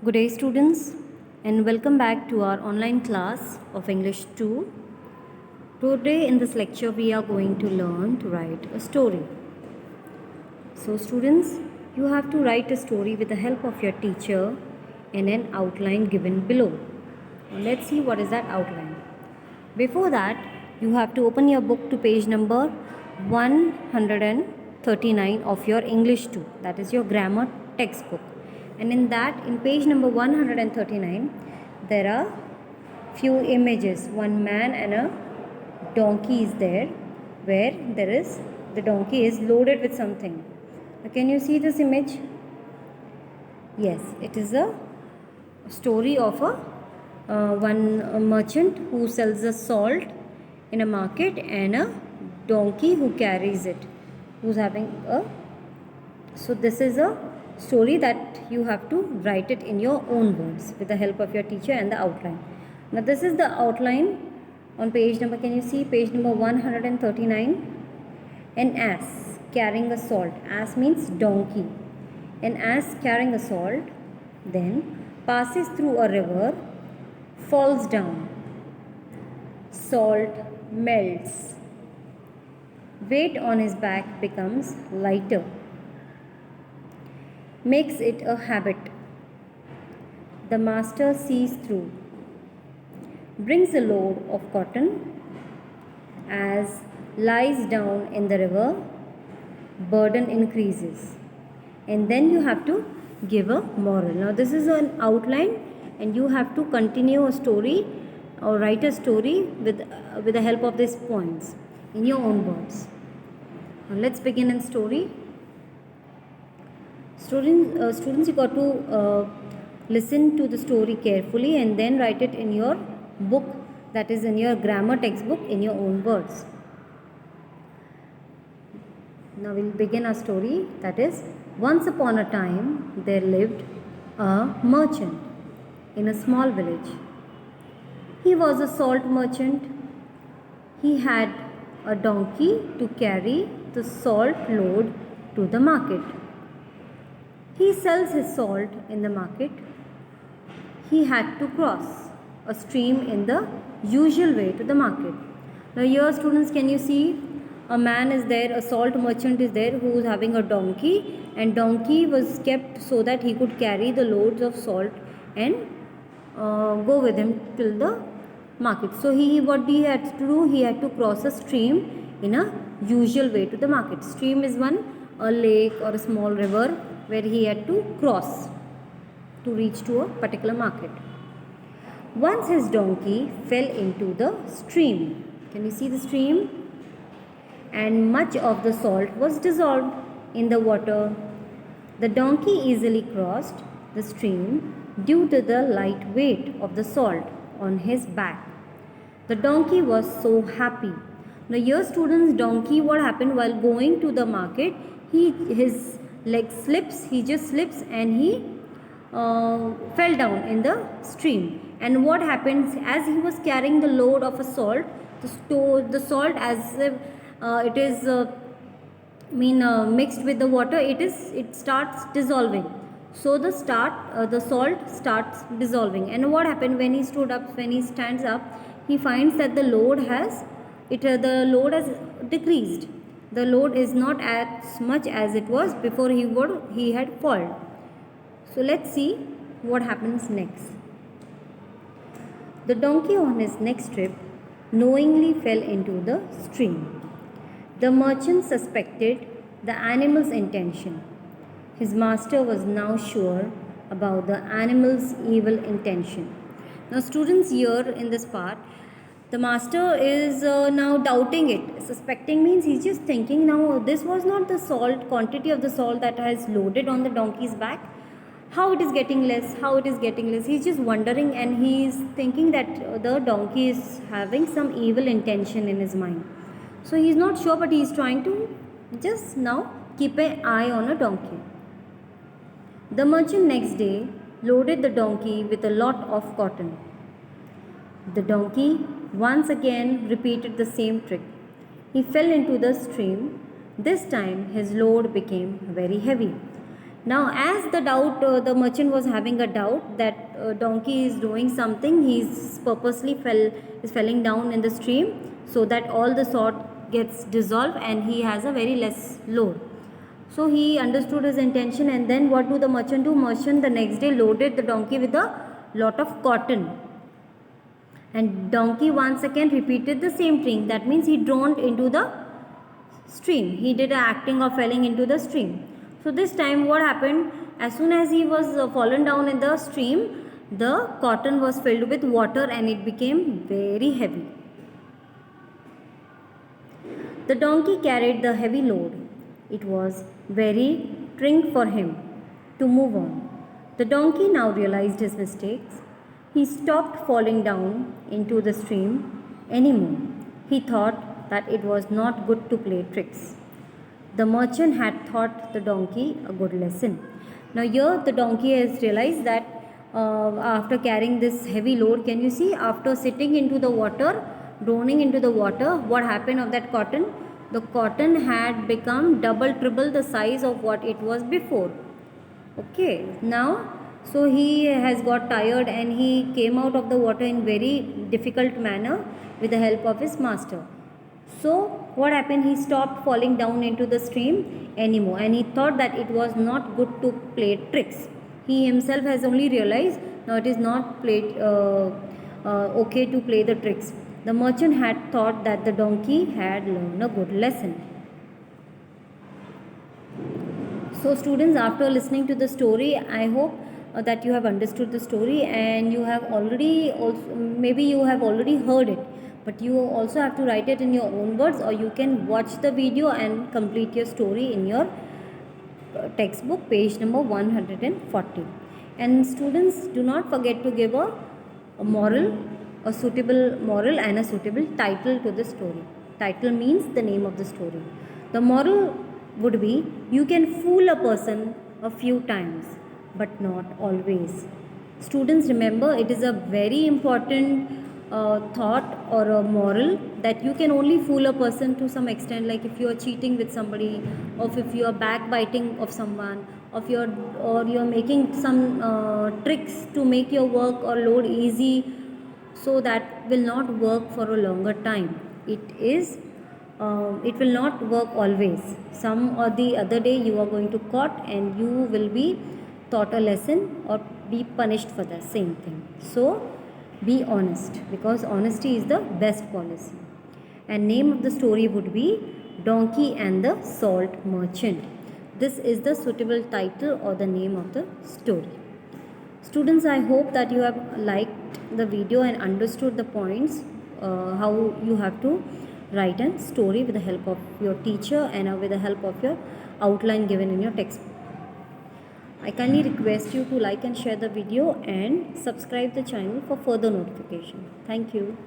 Good day, students, and welcome back to our online class of English 2. Today, in this lecture, we are going to learn to write a story. So, students, you have to write a story with the help of your teacher in an outline given below. Now, let's see what is that outline. Before that, you have to open your book to page number 139 of your English 2, that is your grammar textbook. And in that, in page number 139, there are few images. One man and a donkey is there, where the donkey is loaded with something. Now, can you see this image? Yes, it is a story of a merchant who sells the salt in a market and a donkey who carries it, who's having a. So this is a story that you have to write it in your own words with the help of your teacher and the outline. Now this is the outline on page number, can you see page number 139? An ass carrying a salt. Ass means donkey. An ass carrying a salt then passes through a river, falls down. Salt melts. Weight on his back becomes lighter. Makes it a habit. The master sees through. Brings a load of cotton. As lies down in the river, burden increases. And then you have to give a moral. Now this is an outline and you have to continue a story or write a story with the help of these points in your own words. Now let's begin in story. Students, you got to listen to the story carefully and then write it in your book, that is in your grammar textbook, in your own words. Now we'll begin our story, that is, once upon a time there lived a merchant in a small village. He was a salt merchant. He had a donkey to carry the salt load to the market. He sells his salt in the market. He had to cross a stream in the usual way to the market. Now here, students, can you see a man is there, a salt merchant is there who is having a donkey, and donkey was kept so that he could carry the loads of salt and go with him till the market. So what he had to do, he had to cross a stream in a usual way to the market. Stream is a lake or a small river where he had to cross to reach to a particular market. Once his donkey fell into the stream. Can you see the stream? And much of the salt was dissolved in the water. The donkey easily crossed the stream due to the light weight of the salt on his back. The donkey was so happy. Now here, students, donkey, what happened while going to the market, his leg slips, he just slips and he fell down in the stream. And what happens, as he was carrying the load of a salt, the salt, as if it is mixed with the water, it starts dissolving. So the salt starts dissolving. And what happened when he stands up, he finds that the load has decreased. The load is not as much as it was before he had fallen. So let's see what happens next. The donkey on his next trip knowingly fell into the stream. The merchant suspected the animal's intention. His master was now sure about the animal's evil intention. Now, students, here in this part, the master is now doubting it. Suspecting means he's just thinking, now this was not the quantity of the salt that has loaded on the donkey's back. How it is getting less, He's just wondering and he is thinking that the donkey is having some evil intention in his mind. So he is not sure, but he is trying to just now keep an eye on a donkey. The merchant next day loaded the donkey with a lot of cotton. The donkey once again repeated the same trick. He fell into the stream. This time his load became very heavy. Now, as the merchant was having a doubt that donkey is doing something. He's purposely falling down in the stream so that all the salt gets dissolved and he has a very less load. So he understood his intention, and then what do the merchant do? Merchant the next day loaded the donkey with a lot of cotton, and donkey once again repeated the same thing. That means he drowned into the stream. He did a acting of falling into the stream. So this time what happened? As soon as he was fallen down in the stream, the cotton was filled with water and it became very heavy. The donkey carried the heavy load. It was very trying for him to move on. The donkey now realized his mistakes. He stopped falling down into the stream anymore. He thought that it was not good to play tricks. The merchant had taught the donkey a good lesson. Now here the donkey has realized that after carrying this heavy load, can you see, after sitting into the water, drowning into the water, what happened of that cotton? The cotton had become double, triple the size of what it was before. Okay, now so he has got tired and he came out of the water in very difficult manner with the help of his master. So what happened? He stopped falling down into the stream anymore, and he thought that it was not good to play tricks. He himself has only realized now it is not okay to play the tricks. The merchant had thought that the donkey had learned a good lesson. So students, after listening to the story, I hope that you have understood the story, and you have already also, maybe you have already heard it, but you also have to write it in your own words, or you can watch the video and complete your story in your textbook, page number 140. And students, do not forget to give a moral, a suitable moral and a suitable title to the story. Title means the name of the story. The moral would be, you can fool a person a few times but not always. Students, remember, it is a very important thought or a moral that you can only fool a person to some extent, like if you are cheating with somebody, or if you are backbiting of someone, or you are making some tricks to make your work or load easy, so that will not work for a longer time. It will not work always. Some or the other day you are going to caught and you will be taught a lesson or be punished for the same thing. So be honest, because honesty is the best policy. And name of the story would be Donkey and the Salt Merchant. This is the suitable title or the name of the story. Students, I hope that you have liked the video and understood the points, how you have to write a story with the help of your teacher and with the help of your outline given in your textbook. I kindly request you to like and share the video and subscribe the channel for further notification. Thank you.